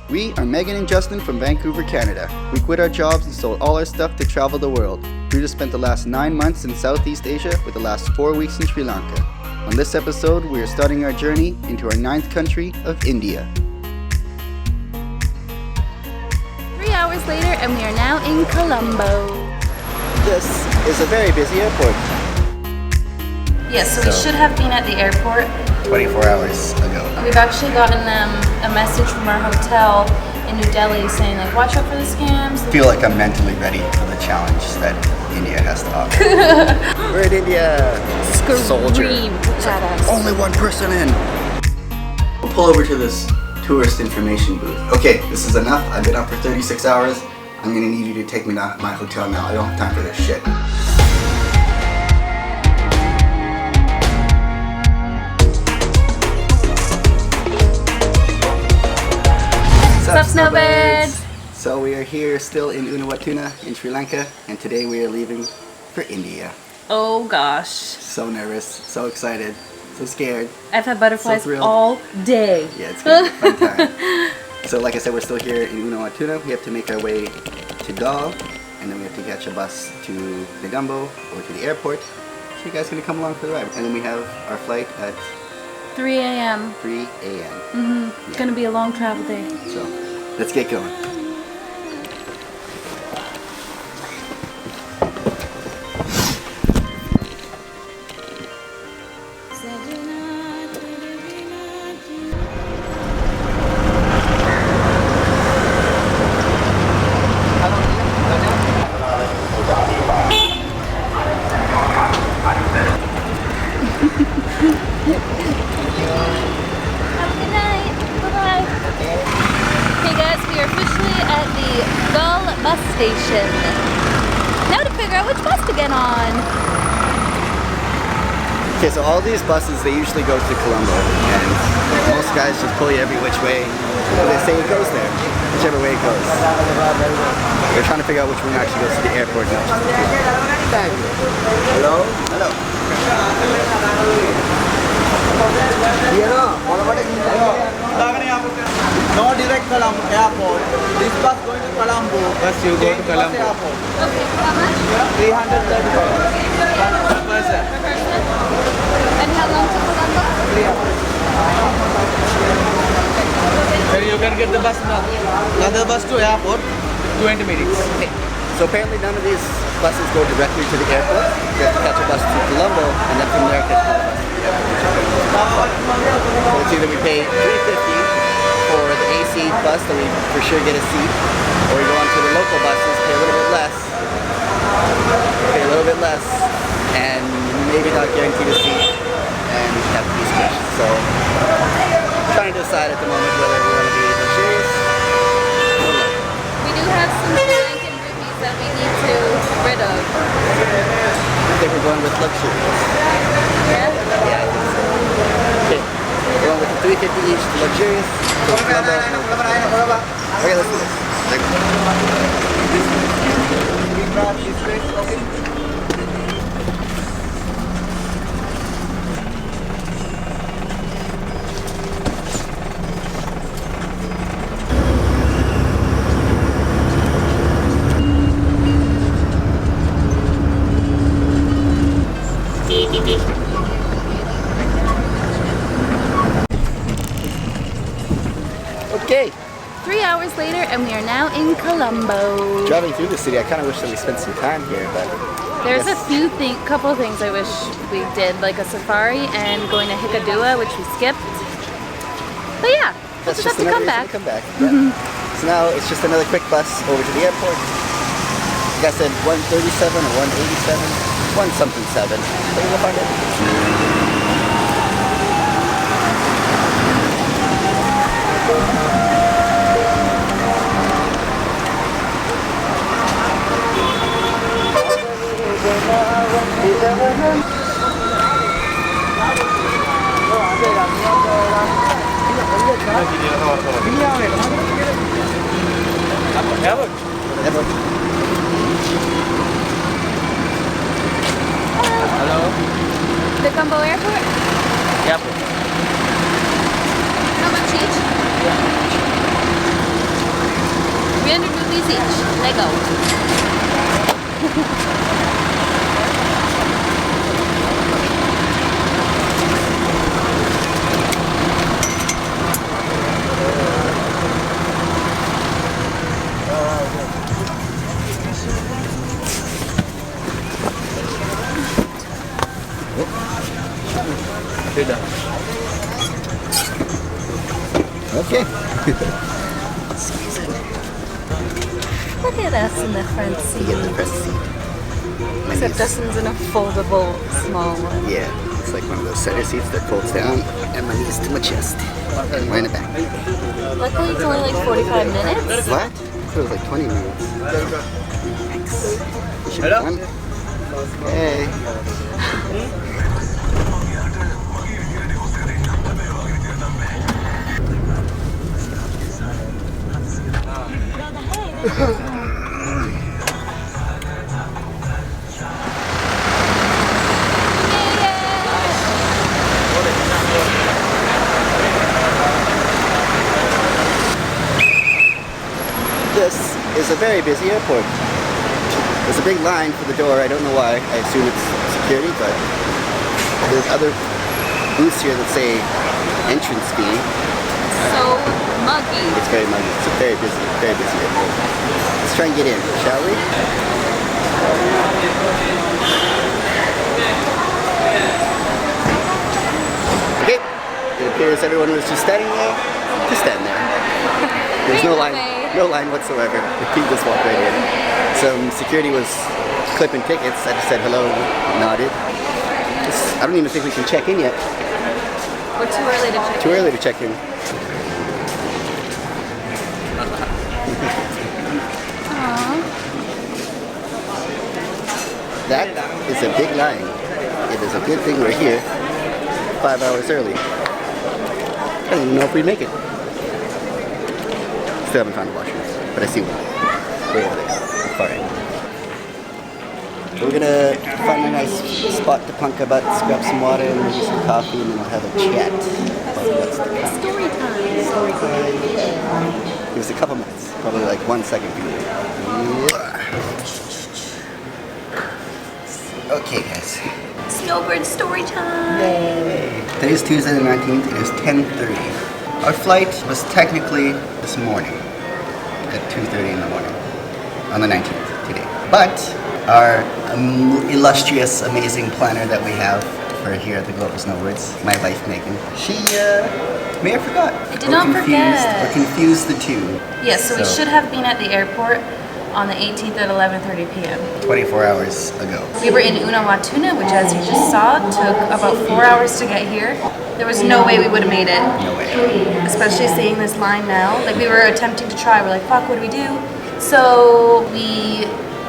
We are Megan and Justin from Vancouver, Canada. We quit our jobs and sold all our stuff to travel the world. We just spent the last 9 months in Southeast Asia with the last 4 weeks in Sri Lanka. On this episode, we are starting our journey into our 9th country of India. 3 hours later and we are now in Colombo. This is a very busy airport. Yes, so we should have been at the airport 24 hours ago. We've actually gotten a message from our hotel in New Delhi saying like, watch out for the scams. I feel like I'm mentally ready for the challenge that India has to offer. We're in India. Soldier. Only one person in. We'll pull over to this tourist information booth. Okay, this is enough. I've been up for 36 hours. I'm gonna need you to take me to my hotel now. I don't have time for this shit. What's up, snowbirds? So we are here still in Unawatuna in Sri Lanka, and today we are leaving for India. Oh gosh. So nervous, so excited, so scared. I've had butterflies so all day. Yeah, it's gonna be a fun time. So like I said, we're still here in Unawatuna. We have to make our way to Dal, and then we have to catch a bus to Negombo or to the airport. So you guys gonna come along for the ride. And then we have our flight at 3 a.m. 3 a.m. It's gonna be a long travel day. So let's get going. Bus station. Now to figure out which bus to get on. Okay, so all these buses, they usually go to Colombo, and most guys just pull you every which way. They say it goes there, whichever way it goes. They're trying to figure out which one actually goes to the airport now. Hello? Hello. No direct Colombo airport. This bus going to Colombo. Bus you go to Colombo. Okay, how much? 330 per person. And how long to Colombo? 3 hours. Then you can get the bus now. Another bus to airport, 20 minutes. Okay. So apparently none of these buses go directly to the airport. You have to catch a bus to Colombo, and then from there catch another bus to the airport. So it's either we pay $3.50 for the AC bus that we for sure get a seat, or we go on to the local buses, pay a little bit less, and maybe not guaranteed a seat, and have to be squished. So I'm trying to decide at the moment whether we want to be luxurious or low. We do have some Sri Lankan rupees that we need to get rid of. I think we're going with luxurious. Yeah? Yeah, I think so. Okay, we're going with the $3.50 each to luxurious. So okay, let's do this. Okay. 3 hours later and we are now in Colombo. Driving through the city, I kind of wish that we spent some time here, but There's a couple things I wish we did, like a safari and going to Hikkaduwa, which we skipped. But yeah, we'll just have to come back. Yeah. So now it's just another quick bus over to the airport. Like I said, 137 or 187, one something 7. So we'll find it. Hello? The Colombo Airport? Yep. How much each? rupees each. Lego. Okay. Look at us in the front seat. Get the front seat. Except Dustin's in a foldable small one. Yeah, it's like one of those center seats that folds down, and my knees to my chest, and we're in the back. Luckily it's only like 45 minutes. What? I thought it was like 20 minutes. Thanks. This should be fun. Hey. This is a very busy airport. There's a big line for the door. I don't know why. I assume it's security, but there's other booths here that say entrance fee. So muggy. It's very muggy. It's a very busy airport. Let's try and get in, shall we? Okay. It appears everyone was just standing there. Just stand there. There's no line whatsoever. The team just walked right in. Some security was clipping tickets. I just said hello, nodded. I don't even think we can check in yet. We're too early to check in. Too early to check in. That is a big line. It is a good thing we're here 5 hours early. I don't even know if we'd make it. Still haven't found a washroom, but I see one. Way over there. Far right. We're gonna find a nice spot to punk our butts, grab some water and maybe some coffee, and then we'll have a chat about what's to come. Story time. Story time. Give us a couple minutes, probably like 1 second. Okay, guys. Snowbird story time. Yay! Today is Tuesday the 19th. It is 10:30. Our flight was technically this morning at 2:30 in the morning on the 19th today. But our illustrious, amazing planner that we have for here at the Global Snowbirds, my wife Megan, she may have forgot. I did not forget. Or confused the two. Yes, so we should have been at the airport on the 18th at 11:30 p.m. 24 hours ago. We were in Unawatuna, which as you just saw, took about 4 hours to get here. There was no way we would have made it. No way. Especially seeing this line now. Like we were attempting to try, we're like, fuck, what do we do? So we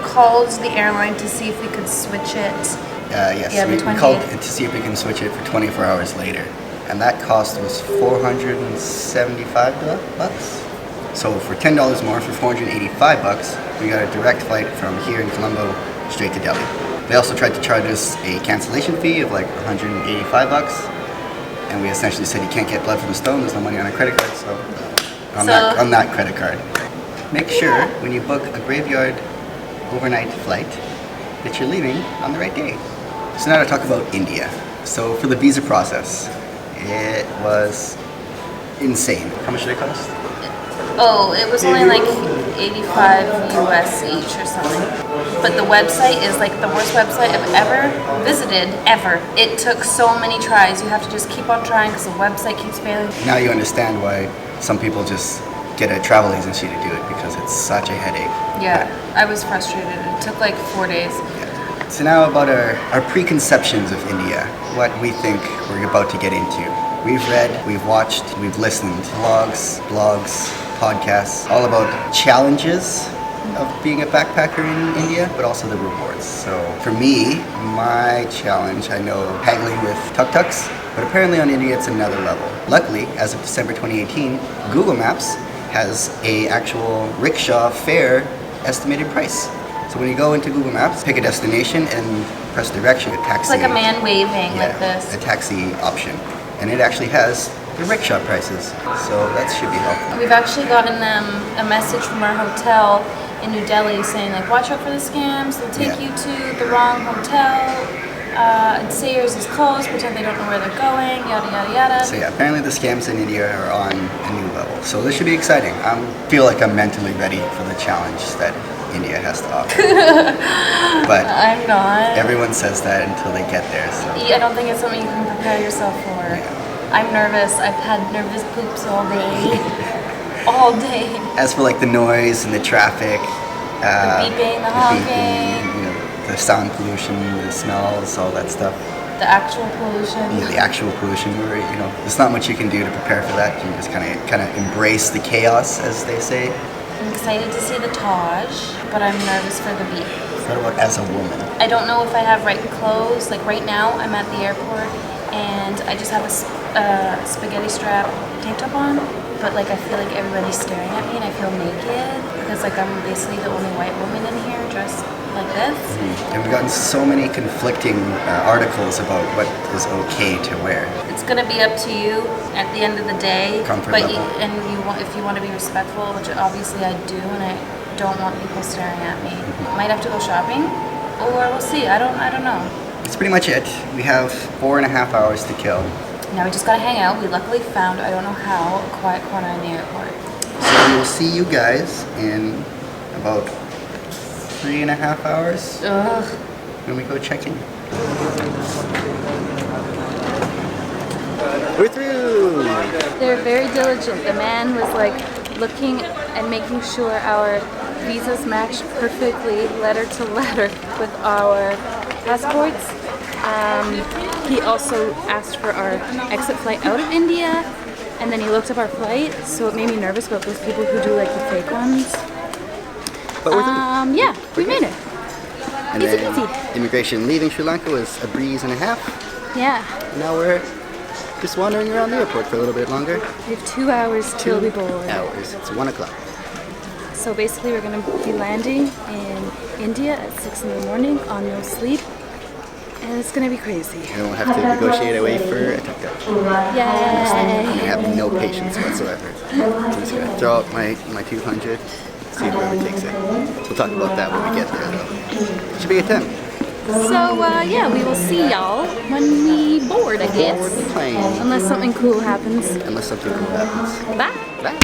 called the airline to see if we could switch it. Yes, Yeah, we the called 28th. to see if we can switch it for 24 hours later. And that cost was $475. So for $10 more, for $485, we got a direct flight from here in Colombo straight to Delhi. They also tried to charge us a cancellation fee of like $185, and we essentially said you can't get blood from the stone. There's no money on a credit card, so on that credit card. Make sure when you book a graveyard overnight flight that you're leaving on the right day. So now to talk about India. So for the visa process, it was insane. How much did it cost? Oh, it was only like 85 US each or something. But the website is like the worst website I've ever visited, ever. It took so many tries. You have to just keep on trying because the website keeps failing. Now you understand why some people just get a travel agency to do it, because it's such a headache. Yeah, I was frustrated. It took like 4 days. Yeah. So now about our preconceptions of India, what we think we're about to get into. We've read, we've watched, we've listened to vlogs, blogs, podcasts, all about challenges of being a backpacker in India, but also the rewards. So for me, my challenge, I know haggling with tuk-tuks, but apparently on India it's another level. Luckily, as of December 2018, Google Maps has a actual rickshaw fare estimated price. So when you go into Google Maps, pick a destination and press direction, a taxi. It's like a man waving like this. A taxi option. And it actually has the rickshaw prices. So that should be helpful. We've actually gotten a message from our hotel in New Delhi saying like, watch out for the scams. They'll take you to the wrong hotel. And Sayers is closed. Pretend they don't know where they're going. Yada yada yada. So yeah, apparently the scams in India are on a new level. So this should be exciting. I feel like I'm mentally ready for the challenge that India has to offer. But I'm not. everyone says that until they get there. So I don't think it's something you can prepare yourself for. I'm nervous. I've had nervous poops all day. All day. as for like the noise and the traffic, The beeping, the honking. beeping, you know, the sound pollution, the smells, all that stuff. The actual pollution. Yeah, the actual pollution, where you know, there's not much you can do to prepare for that. You just kind of embrace the chaos, as they say. I'm excited to see the Taj, but I'm nervous for the beep. What about as a woman? I don't know if I have right clothes. Like right now, I'm at the airport and I just have a spaghetti strap tank top on. But like I feel like everybody's staring at me and I feel naked because like I'm basically the only white woman in here dressed like this. And we've gotten so many conflicting articles about what is okay to wear. It's gonna be up to you at the end of the day. Comfort but level. if you want to be respectful, which obviously I do, and I don't want people staring at me. Might have to go shopping, or we'll see. I don't know. That's pretty much it. We have 4.5 hours to kill. Now we just gotta hang out. We luckily found, I don't know how, a quiet corner in the airport. So we'll see you guys in about 3.5 hours Ugh. when we go check in. We're through! They're very diligent. The man was like looking and making sure our visas matched perfectly, letter to letter, with our passports. He also asked for our exit flight out of India, and then he looked up our flight, so it made me nervous about those people who do like the fake ones. But we're through. Yeah, we made it. And easy then peasy. immigration leaving Sri Lanka was a breeze and a half. Yeah. Now we're just wandering around the airport for a little bit longer. We have 2 hours till we board. Hours. It's 1 o'clock. So basically we're going to be landing in India at 6 in the morning on no sleep. And it's going to be crazy. And we'll have to negotiate our way for a tuk-tuk. Yay! I have no patience whatsoever. I'm just going to throw out my 200, see where it takes it. We'll talk about that when we get there, though. It should be a 10. So, yeah, we will see y'all when we board, I guess. Board the plane. Unless something cool happens. Unless something cool happens. Bye! Bye.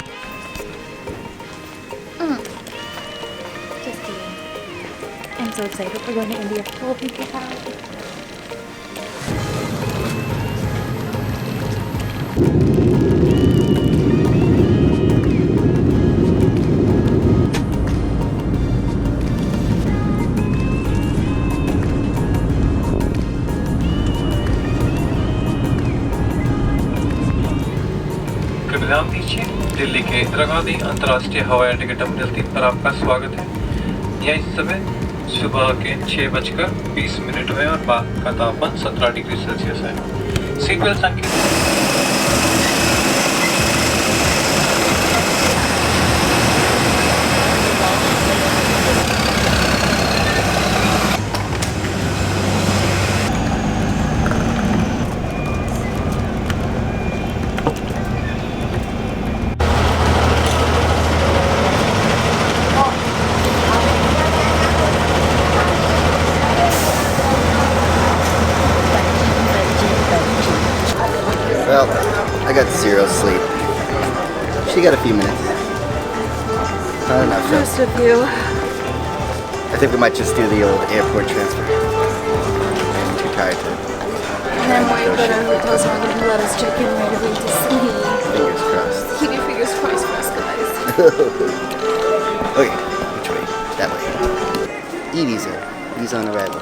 Just kidding. I'm so excited. We're going to India. We'll be proud. ध्यान दीजिए, दिल्ली के इंदिरा गांधी अंतर्राष्ट्रीय हवाई अड्डे के terminal 3 पर आपका स्वागत है। यह इस समय सुबह के 6:20 हुए और बाहर का तापमान 17 डिग्री सेल्सियस है। सीट बेल्ट संख्या Well, I got 0 sleep. She got a few minutes. Not enough, though. Just a few. I think we might just do the old airport transfer. I'm too tired to. And then when we go to our hotels, we're going to let us check in right away to sleep. Fingers crossed. Keep your fingers crossed for us, guys. Okay, which way? That way. E-visa. Visa on arrival.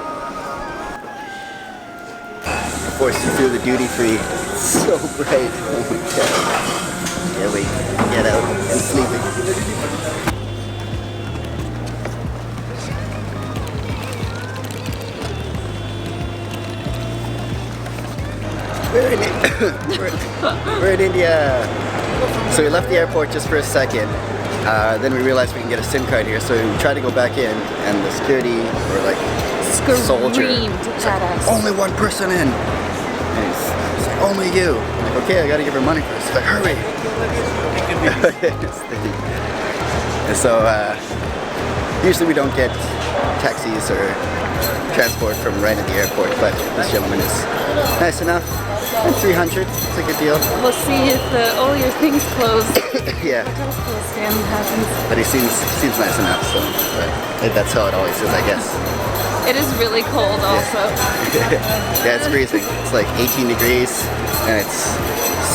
Forced you through the duty free. It's so bright. Oh my god. Can't wait to get out and sleeping. We're in India. So we left the airport just for a second. Then we realized we can get a SIM card here, so we tried to go back in, and the security or soldier. Screamed at us. Only one person in. And he's like, only you. I'm like, okay, I gotta give her money first. She's like, hurry. And so usually we don't get taxis or transport from right at the airport, but this gentleman is nice enough. And 300, it's a good deal. We'll see if your thing's closed. Yeah. Hotel's closed, scam happens. But he seems nice enough, so but that's how it always is, I guess. It is really cold also. Yeah, it's freezing. It's like 18 degrees, and it's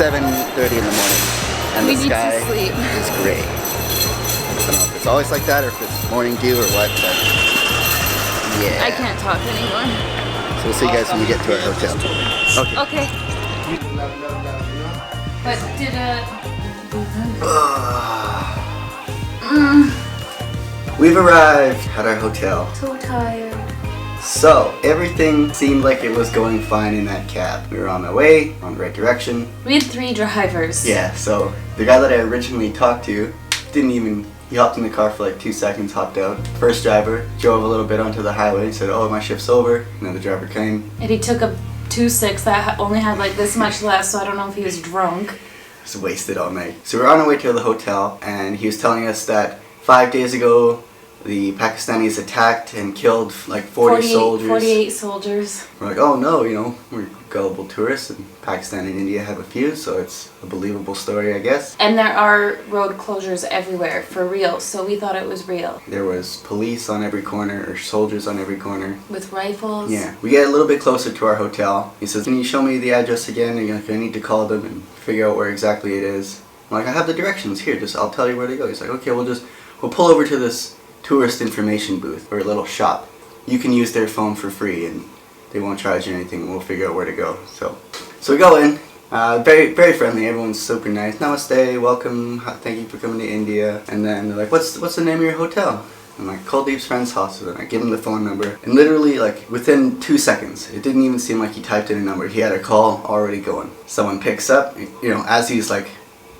7:30 in the morning. And We the need to sky sleep. is gray. I don't know if it's always like that or if it's morning dew or what, but yeah. I can't talk anymore. So we'll see you guys when we get to our hotel. Okay. Okay. But did We've arrived at our hotel. so tired. So, everything seemed like it was going fine in that cab. We were on our way, on the right direction. We had 3 drivers. Yeah, so the guy that I originally talked to he hopped in the car for like 2 seconds, hopped out. First driver drove a little bit onto the highway, said, oh, my shift's over. And then the driver came. And he took a 2.6 that only had like this much left, so I don't know if he was drunk. Just wasted all night. So we're on our way to the hotel, and he was telling us that 5 days ago, the Pakistanis attacked and killed like 40 soldiers. 48 soldiers. We're like, oh no, we're gullible tourists, and Pakistan and India have a few, so it's a believable story, I guess. And there are road closures everywhere, for real, so we thought it was real. There was police on every corner, or soldiers on every corner. With rifles. Yeah. We get a little bit closer to our hotel. He says, can you show me the address again? And I need to call them and figure out where exactly it is. I'm like, I have the directions here, I'll tell you where to go. He's like, okay, we'll pull over to this tourist information booth, or a little shop. You can use their phone for free and they won't charge you anything, and we'll figure out where to go. So we go in, very, very friendly, everyone's super nice. Namaste, welcome, thank you for coming to India. And then they're like, what's the name of your hotel? I'm like, Kuldeep's friend's hostel. And I give him the phone number, and literally like within 2 seconds, it didn't even seem like he typed in a number. He had a call already going. Someone picks up, as he's like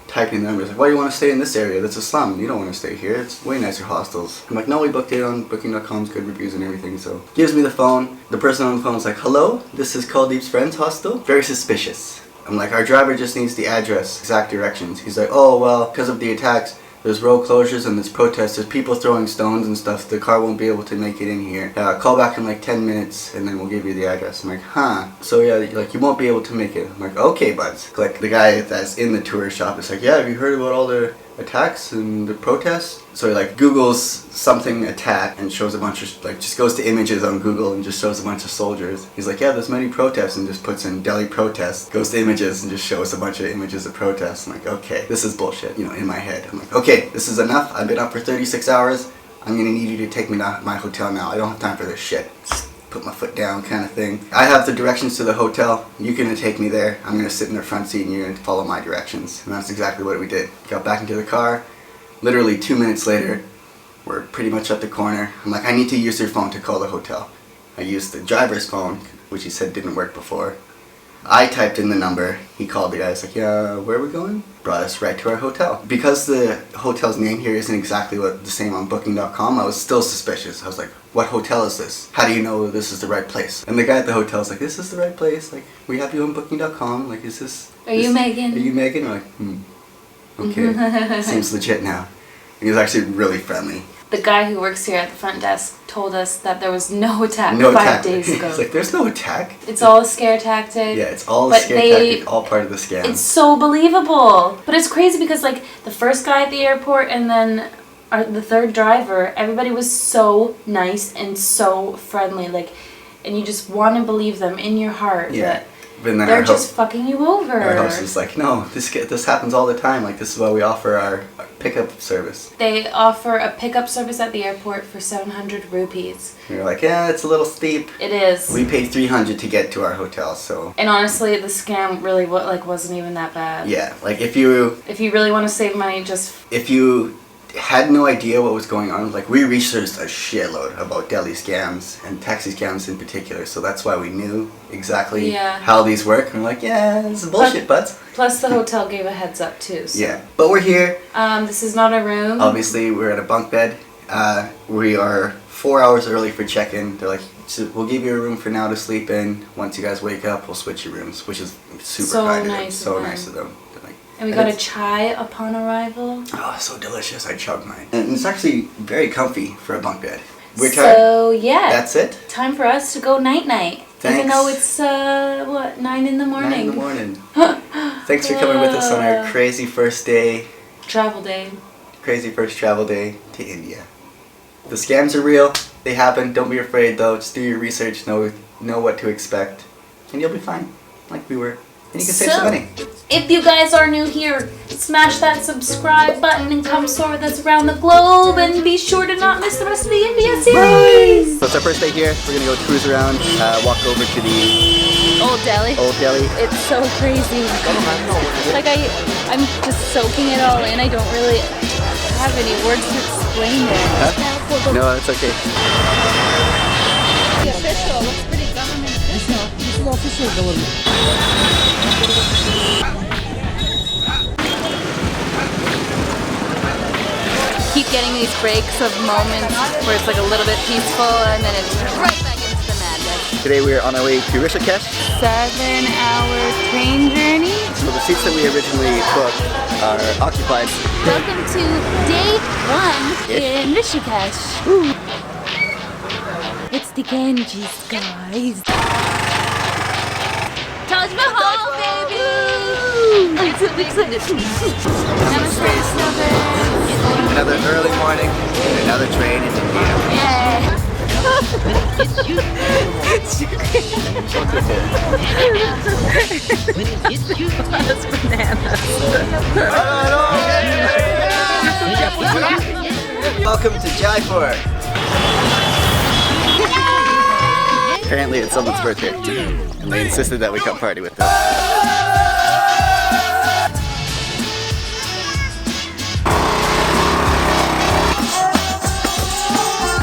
typing the numbers, like, why do you want to stay in this area? That's a slum. You don't want to stay here. It's way nicer hostels. I'm like, no, we booked it on booking.com's good reviews and everything. So gives me the phone. The person on the phone is like, hello, this is Kuldeep's friend's hostel. Very suspicious. I'm like, our driver just needs the address, exact directions. He's like, oh, well, because of the attacks, there's road closures and there's protests. There's people throwing stones and stuff. The car won't be able to make it in here. Call back in like 10 minutes and then we'll give you the address. I'm like, huh. So yeah, like you won't be able to make it. I'm like, okay, buds. Like the guy that's in the tourist shop is like, yeah, have you heard about all the attacks and the protests? So he like Googles something attack and shows a bunch of, like just goes to images on Google and just shows a bunch of soldiers. He's like, yeah, there's many protests, and just puts in Delhi protests, goes to images and just shows a bunch of images of protests. I'm like, okay, this is bullshit, in my head. I'm like, okay, this is enough. I've been up for 36 hours. I'm gonna need you to take me to my hotel now. I don't have time for this shit. Just put my foot down kind of thing. I have the directions to the hotel. You're gonna take me there. I'm gonna sit in the front seat and you're gonna follow my directions. And that's exactly what we did. Got back into the car. Literally 2 minutes later, we're pretty much at the corner. I'm like, I need to use your phone to call the hotel. I used the driver's phone, which he said didn't work before. I typed in the number. He called the guy. He's like, yeah, where are we going? Brought us right to our hotel. Because the hotel's name here isn't exactly the same on booking.com, I was still suspicious. I was like, what hotel is this? How do you know this is the right place? And the guy at the hotel's like, this is the right place. Like, we have you on booking.com. Like, is this... Are you Megan? Are you Megan? We're like, okay. Seems legit now. And he was actually really friendly. The guy who works here at the front desk told us that there was no attack attack. 5 days ago. He's like, there's no attack. It's all a scare tactic. Yeah, it's all a scare tactic, all part of the scam. It's so believable. But it's crazy because like the first guy at the airport and then the third driver, everybody was so nice and so friendly. Like, and you just want to believe them in your heart. Yeah. But they're just fucking you over. Our host is like, no, this happens all the time. Like, this is why we offer our pickup service. They offer a pickup service at the airport for 700 rupees. And you're like, yeah, it's a little steep. It is. We paid 300 to get to our hotel, so. And honestly, the scam really wasn't even that bad. Yeah, like if you really want to save money, if you had no idea what was going on, like we researched a shitload about Delhi scams and taxi scams in particular, so that's why we knew exactly how these work. And we're like, yeah, this is bullshit, buds. Plus the hotel gave a heads up too. So. Yeah, but we're here. This is not a room. Obviously, we're at a bunk bed. We are 4 hours early for check-in. They're like, So we'll give you a room for now to sleep in. Once you guys wake up, we'll switch your rooms, which is super So kind of them. nice So of them. nice of them. Like, And we got a chai upon arrival. oh, so delicious. I chugged mine. And it's actually very comfy for a bunk bed. We're tired. So yeah, That's it? time for us to go night-night. Even Thanks. though it's, 9 in the 9 morning. in the morning. Thanks for coming with us on our crazy first day. Travel day. Crazy first travel day to India. The scams are real. They happen. Don't be afraid though. Just do your research. Know what to expect. And you'll be fine. Like we were. And you can save some money. If you guys are new here, smash that subscribe button and come soar with us around the globe, and be sure to not miss the rest of the India series. So it's our first day here. We're gonna go cruise around, walk over to the Old Delhi. Old Delhi. It's so crazy. Like I'm just soaking it all in. I don't really have any words to explain it. Huh? No, it's okay. The official looks pretty government official. This is official government. Keep getting these breaks of moments where it's like a little bit peaceful and then it's right back into the madness. Today we are on our way to Rishikesh. 7-hour train journey. So the seats that we originally booked are occupied. Welcome to day 1 in Rishikesh. Ooh. It's the Ganges, guys. Taj Mahal, baby! I'm so excited. Namaste. Another early morning and another train in India. Yeah. Welcome to Jaipur. Apparently it's someone's birthday, and they insisted that we come party with them.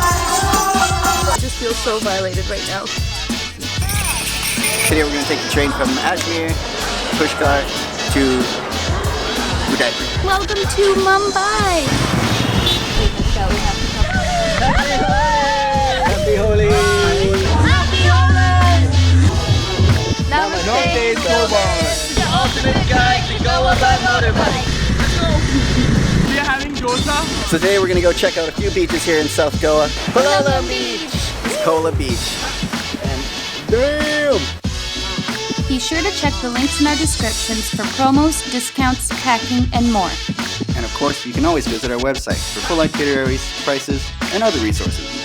I just feel so violated right now. Today we're going to take the train from Ajmer, Pushkar to Udaipur. Welcome to Mumbai. Happy Holi! Happy Holi! Namaste, snowball. The ultimate guide to Goa by motorbike. We are having dosa. So today we're going to go check out a few beaches here in South Goa. Kola Beach. Kola Beach. And damn! Be sure to check the links in our descriptions for promos, discounts, packing, and more. And of course, you can always visit our website for full itineraries, prices, and other resources.